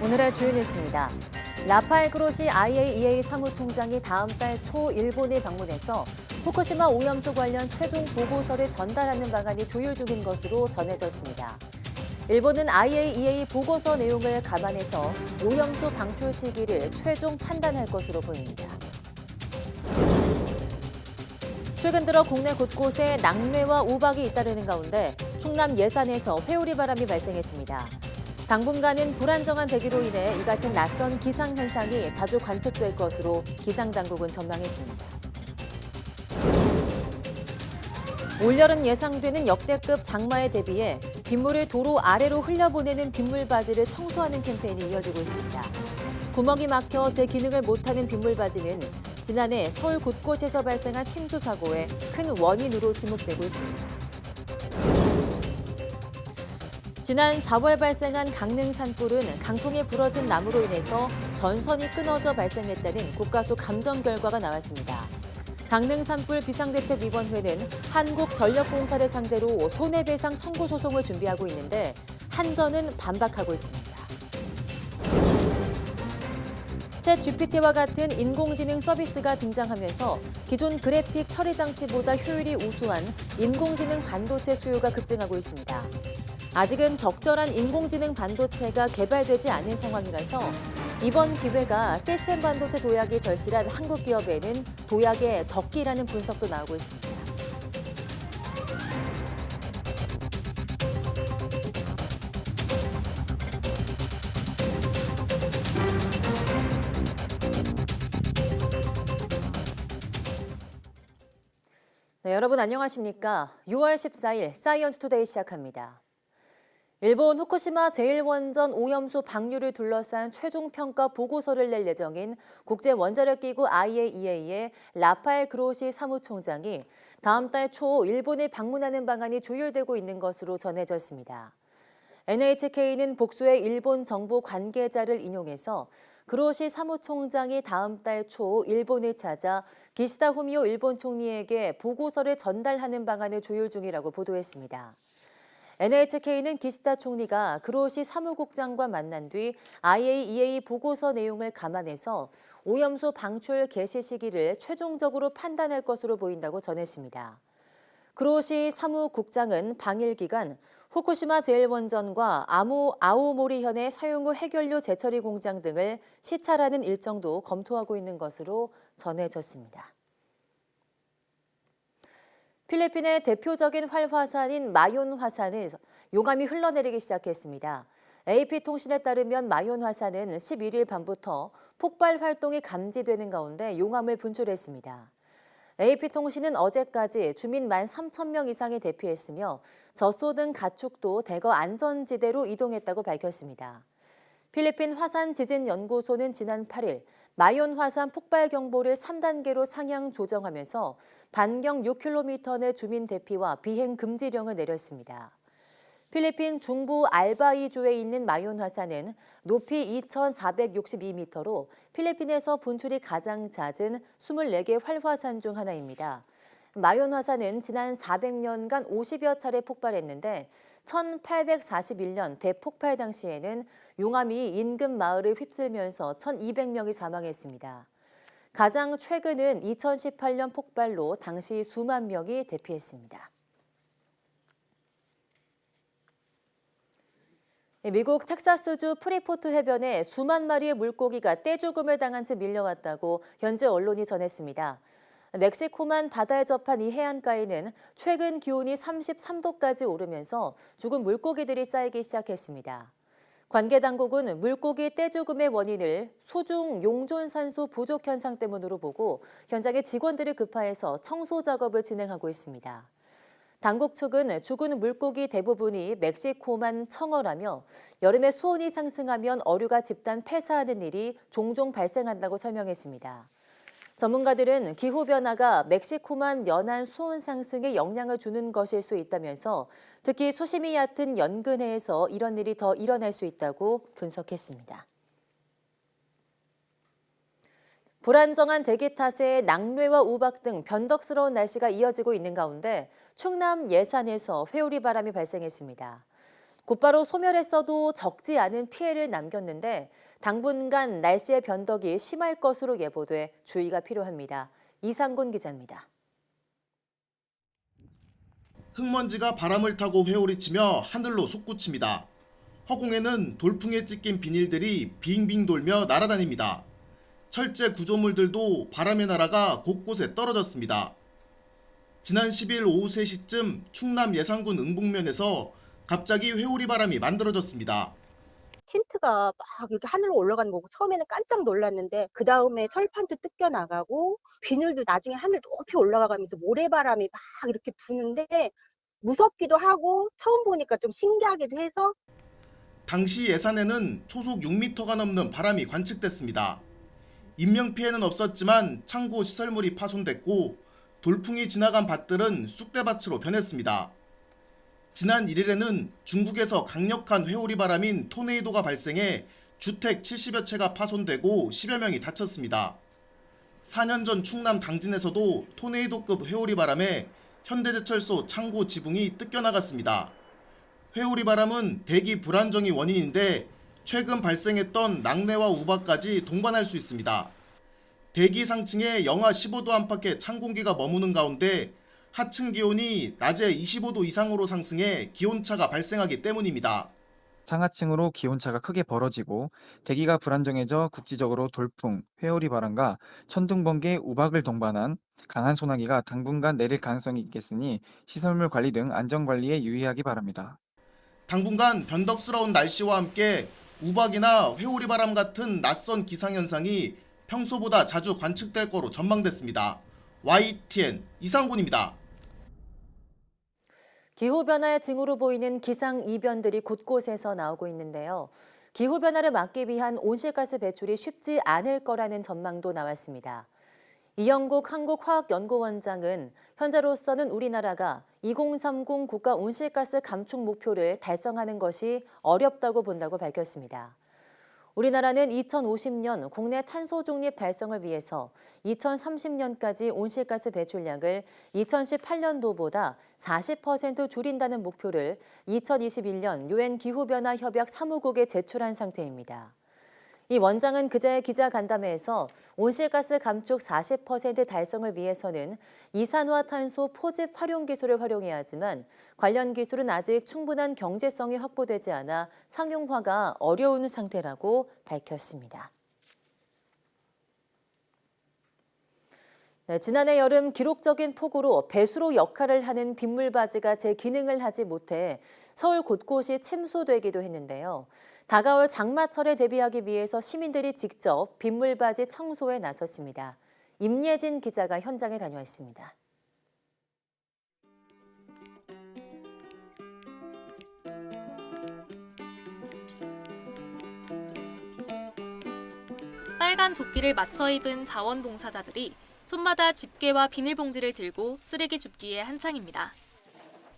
오늘의 주요 뉴스입니다. 라파엘 그로시 IAEA 사무총장이 다음 달 초 일본을 방문해서 후쿠시마 오염수 관련 최종 보고서를 전달하는 방안이 조율 중인 것으로 전해졌습니다. 일본은 IAEA 보고서 내용을 감안해서 오염수 방출 시기를 최종 판단할 것으로 보입니다. 최근 들어 국내 곳곳에 낙뢰와 우박이 잇따르는 가운데 충남 예산에서 회오리 바람이 발생했습니다. 당분간은 불안정한 대기로 인해 이 같은 낯선 기상 현상이 자주 관측될 것으로 기상당국은 전망했습니다. 올여름 예상되는 역대급 장마에 대비해 빗물을 도로 아래로 흘려보내는 빗물바지를 청소하는 캠페인이 이어지고 있습니다. 구멍이 막혀 제 기능을 못하는 빗물바지는 지난해 서울 곳곳에서 발생한 침수 사고의 큰 원인으로 지목되고 있습니다. 지난 4월 발생한 강릉 산불은 강풍에 부러진 나무로 인해서 전선이 끊어져 발생했다는 국가수 감정 결과가 나왔습니다. 강릉 산불 비상대책위원회는 한국전력공사를 상대로 손해배상 청구 소송을 준비하고 있는데 한전은 반박하고 있습니다. 챗 GPT와 같은 인공지능 서비스가 등장하면서 기존 그래픽 처리 장치보다 효율이 우수한 인공지능 반도체 수요가 급증하고 있습니다. 아직은 적절한 인공지능 반도체가 개발되지 않은 상황이라서 이번 기회가 시스템 반도체 도약이 절실한 한국 기업에는 도약의 적기라는 분석도 나오고 있습니다. 네, 여러분 안녕하십니까? 6월 14일 사이언스 투데이 시작합니다. 일본 후쿠시마 제1원전 오염수 방류를 둘러싼 최종 평가 보고서를 낼 예정인 국제원자력기구 IAEA의 라파엘 그로시 사무총장이 다음 달 초 일본을 방문하는 방안이 조율되고 있는 것으로 전해졌습니다. NHK는 복수의 일본 정부 관계자를 인용해서 그로시 사무총장이 다음 달 초 일본을 찾아 기시다 후미오 일본 총리에게 보고서를 전달하는 방안을 조율 중이라고 보도했습니다. NHK는 기시다 총리가 그로시 사무국장과 만난 뒤 IAEA 보고서 내용을 감안해서 오염수 방출 개시 시기를 최종적으로 판단할 것으로 보인다고 전했습니다. 그로시 사무국장은 방일 기간 후쿠시마 제1원전과 아오모리현의 사용후 해결료 재처리 공장 등을 시찰하는 일정도 검토하고 있는 것으로 전해졌습니다. 필리핀의 대표적인 활화산인 마yon 화산에서 용암이 흘러내리기 시작했습니다. AP통신에 따르면 마yon 화산은 11일 밤부터 폭발 활동이 감지되는 가운데 용암을 분출했습니다. AP통신은 어제까지 주민 13,000명 이상이 대피했으며 젖소 등 가축도 대거 안전지대로 이동했다고 밝혔습니다. 필리핀 화산지진연구소는 지난 8일 마yon 화산 폭발 경보를 3단계로 상향 조정하면서 반경 6km 내 주민 대피와 비행 금지령을 내렸습니다. 필리핀 중부 알바이주에 있는 마yon 화산은 높이 2,462m로 필리핀에서 분출이 가장 잦은 24개 활화산 중 하나입니다. 마yon 화산은 지난 400년간 50여 차례 폭발했는데 1841년 대폭발 당시에는 용암이 인근 마을을 휩쓸면서 1,200명이 사망했습니다. 가장 최근은 2018년 폭발로 당시 수만 명이 대피했습니다. 미국 텍사스주 프리포트 해변에 수만 마리의 물고기가 떼죽음을 당한 채 밀려왔다고 현지 언론이 전했습니다. 멕시코만 바다에 접한 이 해안가에는 최근 기온이 33도까지 오르면서 죽은 물고기들이 쌓이기 시작했습니다. 관계 당국은 물고기 떼죽음의 원인을 수중 용존산소 부족 현상 때문으로 보고 현장에 직원들이 급파해서 청소 작업을 진행하고 있습니다. 당국 측은 죽은 물고기 대부분이 멕시코만 청어라며 여름에 수온이 상승하면 어류가 집단 폐사하는 일이 종종 발생한다고 설명했습니다. 전문가들은 기후변화가 멕시코만 연한 수온 상승에 영향을 주는 것일 수 있다면서 특히 수심이 얕은 연근해에서 이런 일이 더 일어날 수 있다고 분석했습니다. 불안정한 대기 탓에 낙뢰와 우박 등 변덕스러운 날씨가 이어지고 있는 가운데 충남 예산에서 회오리 바람이 발생했습니다. 곧바로 소멸했어도 적지 않은 피해를 남겼는데 당분간 날씨의 변덕이 심할 것으로 예보돼 주의가 필요합니다. 이상곤 기자입니다. 흙먼지가 바람을 타고 회오리치며 하늘로 솟구칩니다. 허공에는 돌풍에 찢긴 비닐들이 빙빙 돌며 날아다닙니다. 철제 구조물들도 바람에 날아가 곳곳에 떨어졌습니다. 지난 10일 오후 3시쯤 충남 예산군 응북면에서 갑자기 회오리 바람이 만들어졌습니다. 텐트가 막 이렇게 하늘로 올라가는 거고 처음에는 깜짝 놀랐는데 그다음에 철판도 뜯겨 나가고 비늘도 나중에 하늘 높이 올라가면서 모래바람이 막 이렇게 부는데 무섭기도 하고 처음 보니까 좀 신기하기도 해서 당시 예산에는 초속 6m가 넘는 바람이 관측됐습니다. 인명피해는 없었지만 창고 시설물이 파손됐고 돌풍이 지나간 밭들은 쑥대밭으로 변했습니다. 지난 1일에는 중국에서 강력한 회오리 바람인 토네이도가 발생해 주택 70여 채가 파손되고 10여 명이 다쳤습니다. 4년 전 충남 당진에서도 토네이도급 회오리 바람에 현대제철소 창고 지붕이 뜯겨나갔습니다. 회오리 바람은 대기 불안정이 원인인데 최근 발생했던 낙뢰와 우박까지 동반할 수 있습니다. 대기 상층에 영하 15도 안팎의 찬 공기가 머무는 가운데 하층 기온이 낮에 25도 이상으로 상승해 기온차가 발생하기 때문입니다. 상하층으로 기온차가 크게 벌어지고 대기가 불안정해져 국지적으로 돌풍, 회오리 바람과 천둥, 번개, 우박을 동반한 강한 소나기가 당분간 내릴 가능성이 있겠으니 시설물 관리 등 안전 관리에 유의하기 바랍니다. 당분간 변덕스러운 날씨와 함께 우박이나 회오리 바람 같은 낯선 기상현상이 평소보다 자주 관측될 거로 전망됐습니다. YTN 이상곤입니다. 기후변화의 징후로 보이는 기상이변들이 곳곳에서 나오고 있는데요. 기후변화를 막기 위한 온실가스 배출이 쉽지 않을 거라는 전망도 나왔습니다. 이영국 한국화학연구원장은 현재로서는 우리나라가 2030 국가 온실가스 감축 목표를 달성하는 것이 어렵다고 본다고 밝혔습니다. 우리나라는 2050년 국내 탄소 중립 달성을 위해서 2030년까지 온실가스 배출량을 2018년도보다 40% 줄인다는 목표를 2021년 유엔 기후변화 협약 사무국에 제출한 상태입니다. 이 원장은 그제 기자간담회에서 온실가스 감축 40% 달성을 위해서는 이산화탄소 포집 활용 기술을 활용해야 하지만 관련 기술은 아직 충분한 경제성이 확보되지 않아 상용화가 어려운 상태라고 밝혔습니다. 네, 지난해 여름 기록적인 폭우로 배수로 역할을 하는 빗물바지가 제 기능을 하지 못해 서울 곳곳이 침수되기도 했는데요. 다가올 장마철에 대비하기 위해서 시민들이 직접 빗물바지 청소에 나섰습니다. 임예진 기자가 현장에 다녀왔습니다. 빨간 조끼를 맞춰 입은 자원봉사자들이 손마다 집게와 비닐봉지를 들고 쓰레기 줍기에 한창입니다.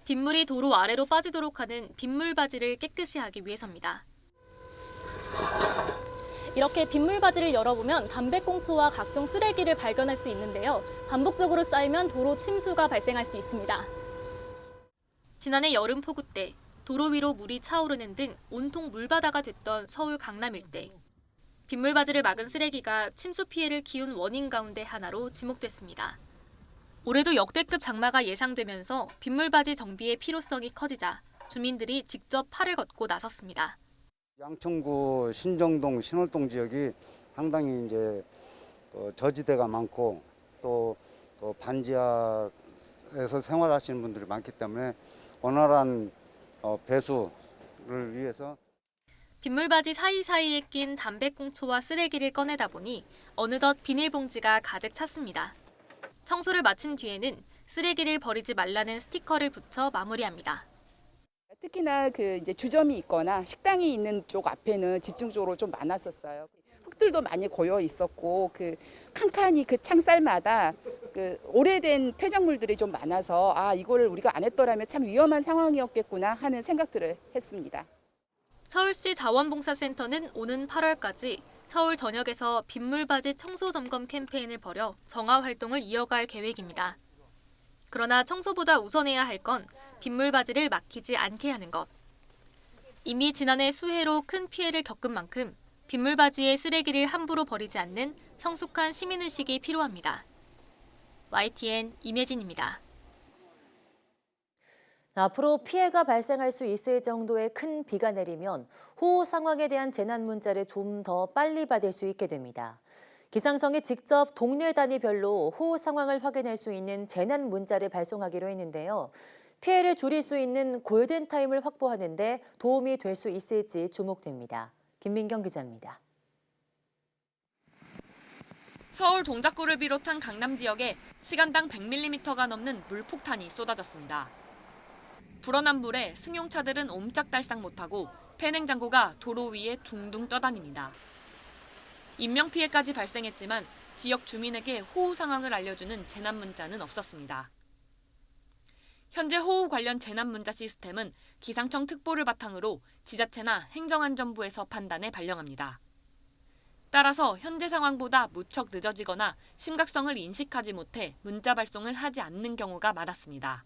빗물이 도로 아래로 빠지도록 하는 빗물바지를 깨끗이 하기 위해서입니다. 이렇게 빗물바지를 열어보면 담배꽁초와 각종 쓰레기를 발견할 수 있는데요. 반복적으로 쌓이면 도로 침수가 발생할 수 있습니다. 지난해 여름 폭우 때 도로 위로 물이 차오르는 등 온통 물바다가 됐던 서울 강남 일대. 빗물바지를 막은 쓰레기가 침수 피해를 키운 원인 가운데 하나로 지목됐습니다. 올해도 역대급 장마가 예상되면서 빗물바지 정비의 필요성이 커지자 주민들이 직접 팔을 걷고 나섰습니다. 양천구 신정동, 신월동 지역이 상당히 이제 저지대가 많고 또 반지하에서 생활하시는 분들이 많기 때문에 원활한 배수를 위해서 빗물바지 사이사이에 낀 담배꽁초와 쓰레기를 꺼내다 보니 어느덧 비닐봉지가 가득 찼습니다. 청소를 마친 뒤에는 쓰레기를 버리지 말라는 스티커를 붙여 마무리합니다. 특히나 이제 주점이 있거나 식당이 있는 쪽 앞에는 집중적으로 좀 많았었어요. 흙들도 많이 고여 있었고 칸칸이 창살마다 오래된 퇴적물들이 좀 많아서 이거를 우리가 안 했더라면 참 위험한 상황이었겠구나 하는 생각들을 했습니다. 서울시 자원봉사센터는 오는 8월까지 서울 전역에서 빗물바지 청소 점검 캠페인을 벌여 정화 활동을 이어갈 계획입니다. 그러나 청소보다 우선해야 할 건 빗물바지를 막히지 않게 하는 것. 이미 지난해 수해로 큰 피해를 겪은 만큼 빗물바지에 쓰레기를 함부로 버리지 않는 성숙한 시민의식이 필요합니다. YTN 임혜진입니다. 앞으로 피해가 발생할 수 있을 정도의 큰 비가 내리면 호우 상황에 대한 재난 문자를 좀 더 빨리 받을 수 있게 됩니다. 기상청이 직접 동네 단위별로 호우 상황을 확인할 수 있는 재난 문자를 발송하기로 했는데요. 피해를 줄일 수 있는 골든타임을 확보하는 데 도움이 될 수 있을지 주목됩니다. 김민경 기자입니다. 서울 동작구를 비롯한 강남 지역에 시간당 100mm가 넘는 물폭탄이 쏟아졌습니다. 불어난 물에 승용차들은 옴짝달싹 못하고 폐냉장고가 도로 위에 둥둥 떠다닙니다. 인명피해까지 발생했지만 지역 주민에게 호우 상황을 알려주는 재난 문자는 없었습니다. 현재 호우 관련 재난 문자 시스템은 기상청 특보를 바탕으로 지자체나 행정안전부에서 판단해 발령합니다. 따라서 현재 상황보다 무척 늦어지거나 심각성을 인식하지 못해 문자 발송을 하지 않는 경우가 많았습니다.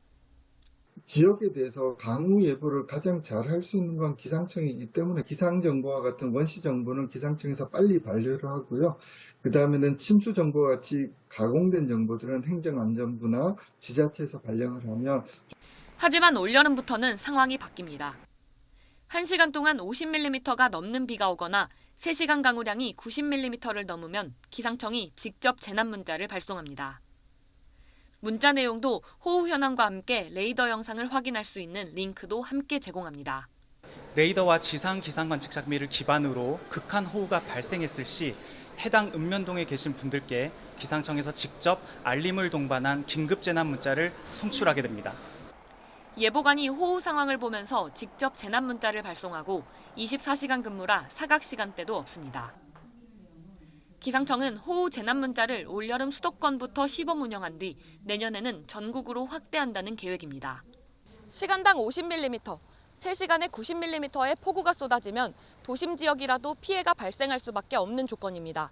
지역에 대해서 강우 예보를 가장 잘 할 수 있는 건 기상청이기 때문에 기상정보와 같은 원시 정보는 기상청에서 빨리 반려를 하고요. 그 다음에는 침수 정보와 같이 가공된 정보들은 행정안전부나 지자체에서 발령을 하면. 하지만 올여름부터는 상황이 바뀝니다. 1시간 동안 50mm가 넘는 비가 오거나 3시간 강우량이 90mm를 넘으면 기상청이 직접 재난 문자를 발송합니다. 문자 내용도 호우 현황과 함께 레이더 영상을 확인할 수 있는 링크도 함께 제공합니다. 레이더와 지상 기상 관측 장비를 기반으로 극한 호우가 발생했을 시 해당 읍면동에 계신 분들께 기상청에서 직접 알림을 동반한 긴급 재난 문자를 송출하게 됩니다. 예보관이 호우 상황을 보면서 직접 재난 문자를 발송하고 24시간 근무라 사각 시간대도 없습니다. 기상청은 호우 재난 문자를 올여름 수도권부터 시범 운영한 뒤 내년에는 전국으로 확대한다는 계획입니다. 시간당 50mm, 3시간에 90mm의 폭우가 쏟아지면 도심 지역이라도 피해가 발생할 수밖에 없는 조건입니다.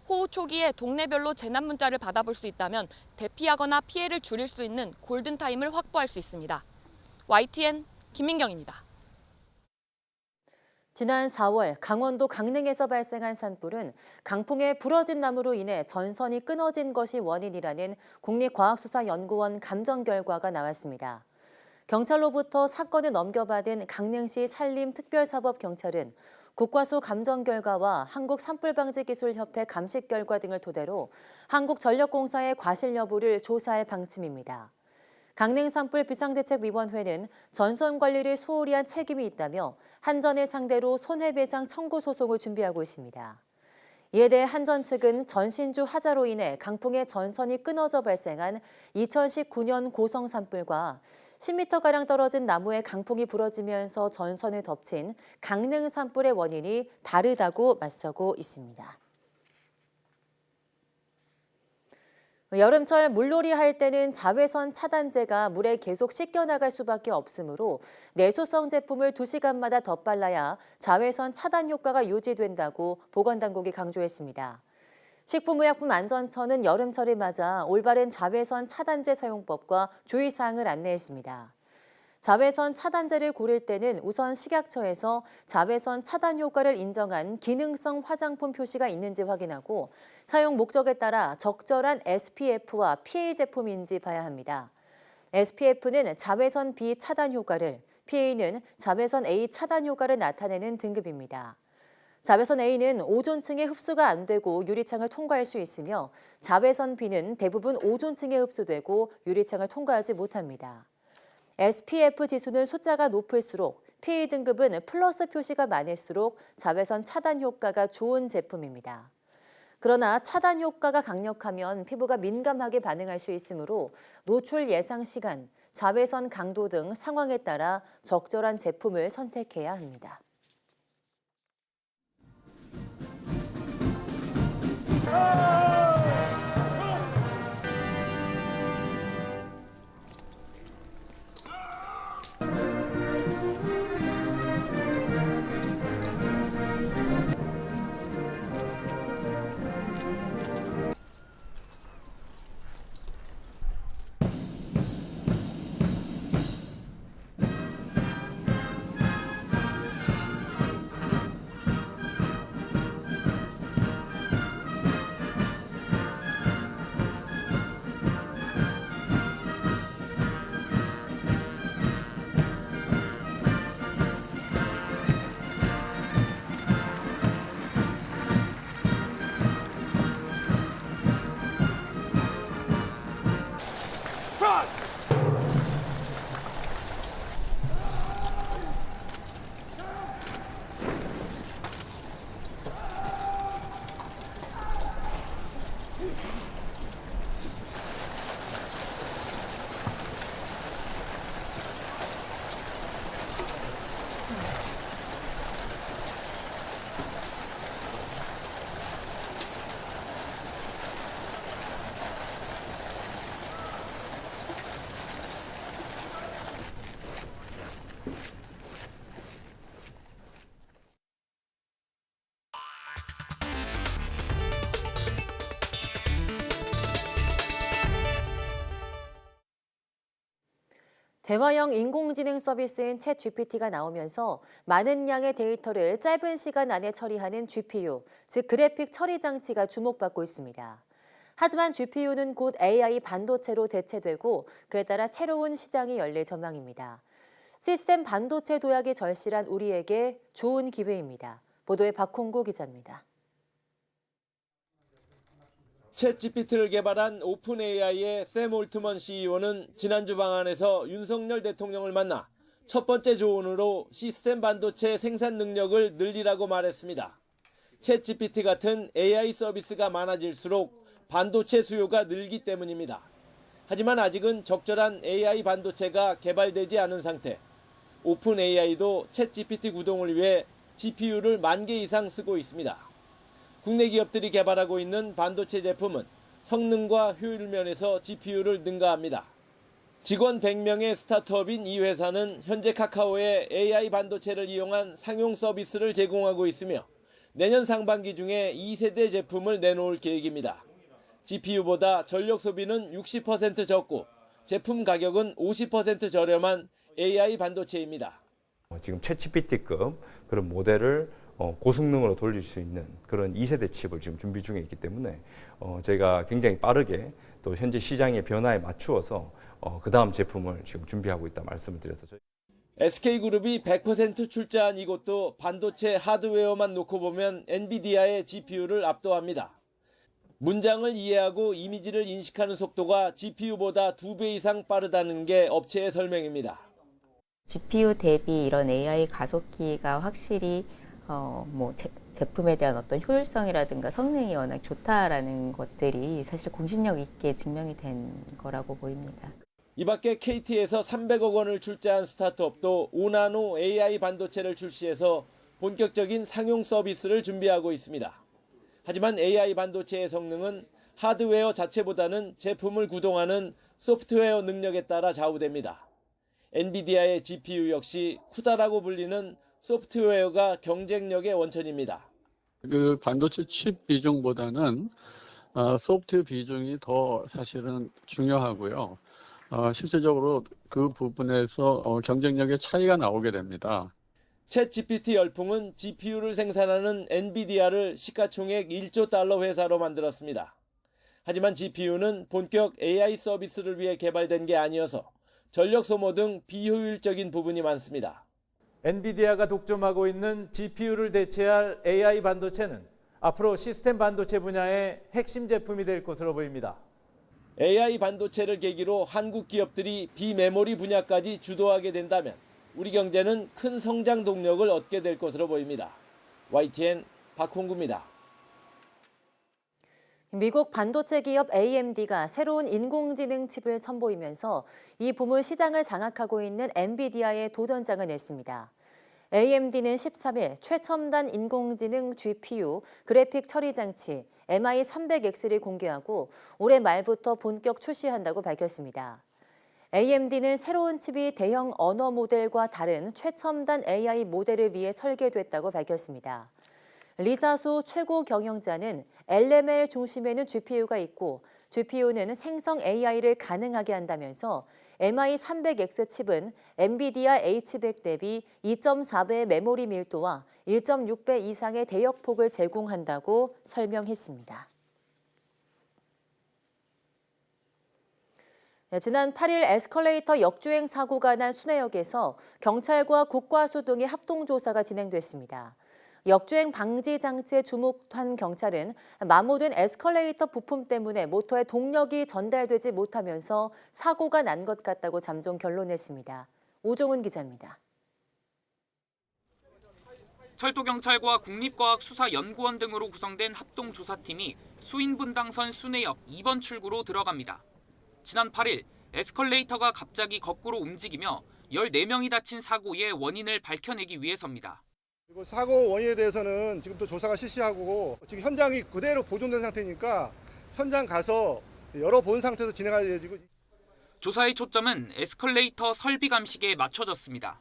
호우 초기에 동네별로 재난 문자를 받아볼 수 있다면 대피하거나 피해를 줄일 수 있는 골든타임을 확보할 수 있습니다. YTN 김민경입니다. 지난 4월 강원도 강릉에서 발생한 산불은 강풍에 부러진 나무로 인해 전선이 끊어진 것이 원인이라는 국립과학수사연구원 감정 결과가 나왔습니다. 경찰로부터 사건을 넘겨받은 강릉시 산림특별사법경찰은 국과수 감정 결과와 한국산불방지기술협회 감식 결과 등을 토대로 한국전력공사의 과실 여부를 조사할 방침입니다. 강릉산불 비상대책위원회는 전선 관리를 소홀히 한 책임이 있다며 한전을 상대로 손해배상 청구 소송을 준비하고 있습니다. 이에 대해 한전 측은 전신주 하자로 인해 강풍에 전선이 끊어져 발생한 2019년 고성 산불과 10m가량 떨어진 나무에 강풍이 불어지면서 전선을 덮친 강릉 산불의 원인이 다르다고 맞서고 있습니다. 여름철 물놀이 할 때는 자외선 차단제가 물에 계속 씻겨나갈 수밖에 없으므로 내수성 제품을 2시간마다 덧발라야 자외선 차단 효과가 유지된다고 보건당국이 강조했습니다. 식품의약품안전처는 여름철을 맞아 올바른 자외선 차단제 사용법과 주의사항을 안내했습니다. 자외선 차단제를 고를 때는 우선 식약처에서 자외선 차단 효과를 인정한 기능성 화장품 표시가 있는지 확인하고 사용 목적에 따라 적절한 SPF와 PA 제품인지 봐야 합니다. SPF는 자외선 B 차단 효과를, PA는 자외선 A 차단 효과를 나타내는 등급입니다. 자외선 A는 오존층에 흡수가 안 되고 유리창을 통과할 수 있으며 자외선 B는 대부분 오존층에 흡수되고 유리창을 통과하지 못합니다. SPF 지수는 숫자가 높을수록 PA 등급은 플러스 표시가 많을수록 자외선 차단 효과가 좋은 제품입니다. 그러나 차단 효과가 강력하면 피부가 민감하게 반응할 수 있으므로 노출 예상 시간, 자외선 강도 등 상황에 따라 적절한 제품을 선택해야 합니다. 대화형 인공지능 서비스인 챗GPT가 나오면서 많은 양의 데이터를 짧은 시간 안에 처리하는 GPU, 즉 그래픽 처리 장치가 주목받고 있습니다. 하지만 GPU는 곧 AI 반도체로 대체되고 그에 따라 새로운 시장이 열릴 전망입니다. 시스템 반도체 도약이 절실한 우리에게 좋은 기회입니다. 보도에 박홍구 기자입니다. 챗GPT를 개발한 오픈AI의 샘 올트먼 CEO는 지난주 방한에서 윤석열 대통령을 만나 첫 번째 조언으로 시스템 반도체 생산 능력을 늘리라고 말했습니다. 챗GPT 같은 AI 서비스가 많아질수록 반도체 수요가 늘기 때문입니다. 하지만 아직은 적절한 AI 반도체가 개발되지 않은 상태. 오픈AI도 챗GPT 구동을 위해 GPU를 10,000개 이상 쓰고 있습니다. 국내 기업들이 개발하고 있는 반도체 제품은 성능과 효율 면에서 GPU를 능가합니다. 직원 100명의 스타트업인 이 회사는 현재 카카오의 AI 반도체를 이용한 상용 서비스를 제공하고 있으며 내년 상반기 중에 2세대 제품을 내놓을 계획입니다. GPU보다 전력 소비는 60% 적고 제품 가격은 50% 저렴한 AI 반도체입니다. 지금 챗GPT급 그런 모델을 고성능으로 돌릴 수 있는 그런 2세대 칩을 지금 준비 중에 있기 때문에 저희가 굉장히 빠르게 또 현재 시장의 변화에 맞추어서 그 다음 제품을 지금 준비하고 있다 말씀을 드려서 SK그룹이 100% 출자한 이곳도 반도체 하드웨어만 놓고 보면 엔비디아의 GPU를 압도합니다. 문장을 이해하고 이미지를 인식하는 속도가 GPU보다 2배 이상 빠르다는 게 업체의 설명입니다. GPU 대비 이런 AI 가속기가 확실히 제품에 대한 어떤 효율성이라든가 성능이 워낙 좋다라는 것들이 사실 공신력 있게 증명이 된 거라고 보입니다. 이 밖에 KT에서 300억 원을 출자한 스타트업도 5나노 AI 반도체를 출시해서 본격적인 상용 서비스를 준비하고 있습니다. 하지만 AI 반도체의 성능은 하드웨어 자체보다는 제품을 구동하는 소프트웨어 능력에 따라 좌우됩니다. 엔비디아의 GPU 역시 쿠다라고 불리는 소프트웨어가 경쟁력의 원천입니다. 그 반도체 칩 비중보다는 소프트웨어 비중이 더 사실은 중요하고요. 실질적으로 그 부분에서 경쟁력의 차이가 나오게 됩니다. 챗GPT 열풍은 GPU를 생산하는 엔비디아를 시가총액 1조 달러 회사로 만들었습니다. 하지만 GPU는 본격 AI 서비스를 위해 개발된 게 아니어서 전력 소모 등 비효율적인 부분이 많습니다. 엔비디아가 독점하고 있는 GPU를 대체할 AI 반도체는 앞으로 시스템 반도체 분야의 핵심 제품이 될 것으로 보입니다. AI 반도체를 계기로 한국 기업들이 비메모리 분야까지 주도하게 된다면 우리 경제는 큰 성장 동력을 얻게 될 것으로 보입니다. YTN 박홍구입니다. 미국 반도체 기업 AMD가 새로운 인공지능 칩을 선보이면서 이 부문 시장을 장악하고 있는 엔비디아에 도전장을 냈습니다. AMD는 13일 최첨단 인공지능 GPU 그래픽 처리 장치 MI300X를 공개하고 올해 말부터 본격 출시한다고 밝혔습니다. AMD는 새로운 칩이 대형 언어 모델과 다른 최첨단 AI 모델을 위해 설계됐다고 밝혔습니다. 리사소 최고 경영자는 LML 중심에는 GPU가 있고 GPU는 생성 AI를 가능하게 한다면서 MI300X 칩은 엔비디아 H100 대비 2.4배의 메모리 밀도와 1.6배 이상의 대역폭을 제공한다고 설명했습니다. 지난 8일 에스컬레이터 역주행 사고가 난 순회역에서 경찰과 국과수 등의 합동조사가 진행됐습니다. 역주행 방지 장치에 주목한 경찰은 마모된 에스컬레이터 부품 때문에 모터에 동력이 전달되지 못하면서 사고가 난 것 같다고 잠정 결론냈습니다. 오종훈 기자입니다. 철도경찰과 국립과학수사연구원 등으로 구성된 합동조사팀이 수인분당선 순회역 2번 출구로 들어갑니다. 지난 8일 에스컬레이터가 갑자기 거꾸로 움직이며 14명이 다친 사고의 원인을 밝혀내기 위해서입니다. 그리고 사고 원인에 대해서는 지금 또 조사가 실시하고 지금 현장이 그대로 보존된 상태니까 현장 가서 열어본 상태에서 진행할 예정이고. 조사의 초점은 에스컬레이터 설비 감식에 맞춰졌습니다.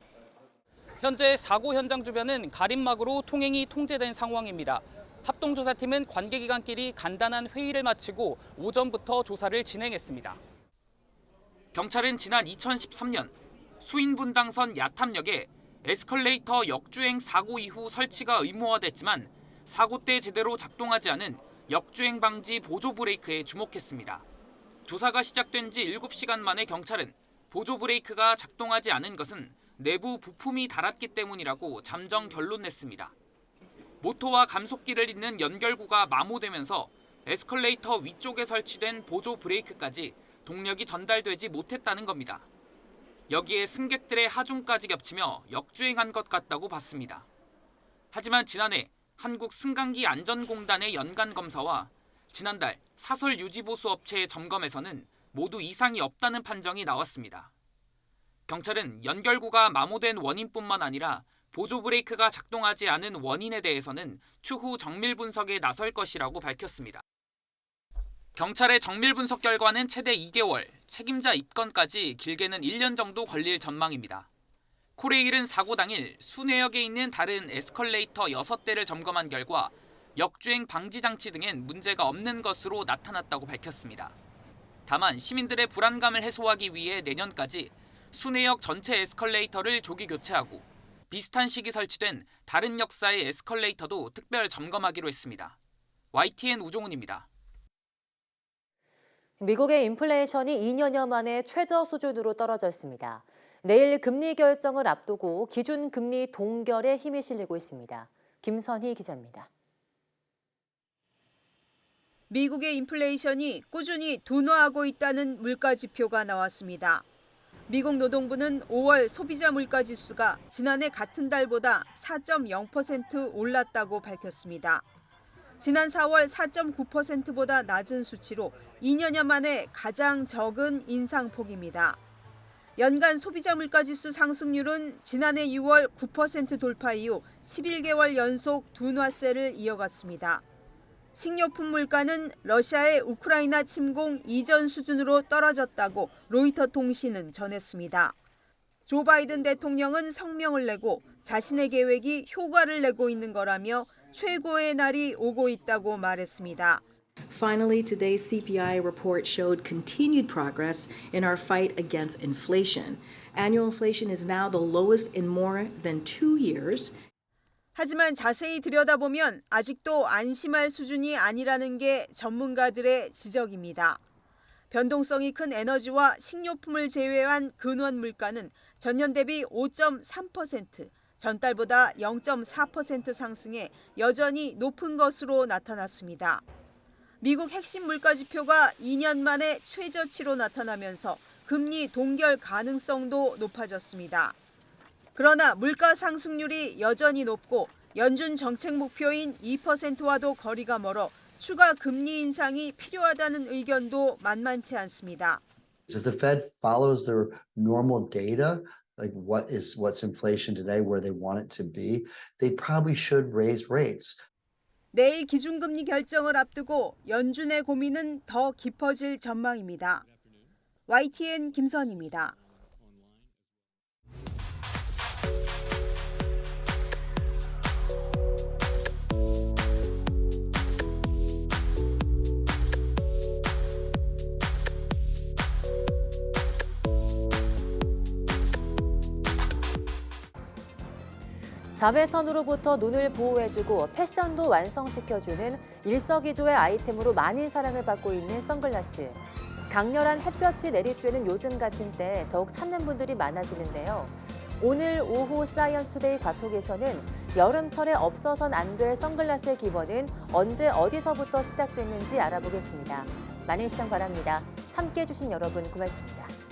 현재 사고 현장 주변은 가림막으로 통행이 통제된 상황입니다. 합동조사팀은 관계기관끼리 간단한 회의를 마치고 오전부터 조사를 진행했습니다. 경찰은 지난 2013년 수인 분당선 야탐역에 에스컬레이터 역주행 사고 이후 설치가 의무화됐지만 사고 때 제대로 작동하지 않은 역주행 방지 보조 브레이크에 주목했습니다. 조사가 시작된 지 7시간 만에 경찰은 보조 브레이크가 작동하지 않은 것은 내부 부품이 닳았기 때문이라고 잠정 결론 냈습니다. 모터와 감속기를 잇는 연결구가 마모되면서 에스컬레이터 위쪽에 설치된 보조 브레이크까지 동력이 전달되지 못했다는 겁니다. 여기에 승객들의 하중까지 겹치며 역주행한 것 같다고 봤습니다. 하지만 지난해 한국승강기안전공단의 연간 검사와 지난달 사설 유지보수 업체의 점검에서는 모두 이상이 없다는 판정이 나왔습니다. 경찰은 연결구가 마모된 원인뿐만 아니라 보조 브레이크가 작동하지 않은 원인에 대해서는 추후 정밀 분석에 나설 것이라고 밝혔습니다. 경찰의 정밀 분석 결과는 최대 2개월, 책임자 입건까지 길게는 1년 정도 걸릴 전망입니다. 코레일은 사고 당일 수내역에 있는 다른 에스컬레이터 6대를 점검한 결과 역주행 방지 장치 등엔 문제가 없는 것으로 나타났다고 밝혔습니다. 다만 시민들의 불안감을 해소하기 위해 내년까지 수내역 전체 에스컬레이터를 조기 교체하고 비슷한 시기 설치된 다른 역사의 에스컬레이터도 특별 점검하기로 했습니다. YTN 우종훈입니다. 미국의 인플레이션이 2년여 만에 최저 수준으로 떨어졌습니다. 내일 금리 결정을 앞두고 기준금리 동결에 힘이 실리고 있습니다. 김선희 기자입니다. 미국의 인플레이션이 꾸준히 둔화하고 있다는 물가지표가 나왔습니다. 미국 노동부는 5월 소비자 물가지수가 지난해 같은 달보다 4.0% 올랐다고 밝혔습니다. 지난 4월 4.9%보다 낮은 수치로 2년여 만에 가장 적은 인상폭입니다. 연간 소비자 물가지수 상승률은 지난해 6월 9% 돌파 이후 11개월 연속 둔화세를 이어갔습니다. 식료품 물가는 러시아의 우크라이나 침공 이전 수준으로 떨어졌다고 로이터 통신은 전했습니다. 조 바이든 대통령은 성명을 내고 자신의 계획이 효과를 내고 있는 거라며 최고의 날이 오고 있다고 말했습니다. Finally, today's CPI report showed continued progress in our fight against inflation. Annual inflation is now the lowest in more than 2 years. 하지만 자세히 들여다보면 아직도 안심할 수준이 아니라는 게 전문가들의 지적입니다. 변동성이 큰 에너지와 식료품을 제외한 근원 물가는 전년 대비 5.3%, 전달보다 0.4% 상승해 여전히 높은 것으로 나타났습니다. 미국 핵심 물가지표가 2년 만에 최저치로 나타나면서 금리 동결 가능성도 높아졌습니다. 그러나 물가 상승률이 여전히 높고 연준 정책 목표인 2%와도 거리가 멀어 추가 금리 인상이 필요하다는 의견도 만만치 않습니다. If the Fed follows their normal data, like what's inflation today, where they want it to be, they probably should raise rates. 내일 기준금리 결정을 앞두고 연준의 고민은 더 깊어질 전망입니다. YTN 김선희입니다. 자외선으로부터 눈을 보호해주고 패션도 완성시켜주는 일석이조의 아이템으로 많은 사랑을 받고 있는 선글라스. 강렬한 햇볕이 내리쬐는 요즘 같은 때 더욱 찾는 분들이 많아지는데요. 오늘 오후 사이언스 투데이 과톡에서는 여름철에 없어선 안 될 선글라스의 기원은 언제 어디서부터 시작됐는지 알아보겠습니다. 많은 시청 바랍니다. 함께해 주신 여러분 고맙습니다.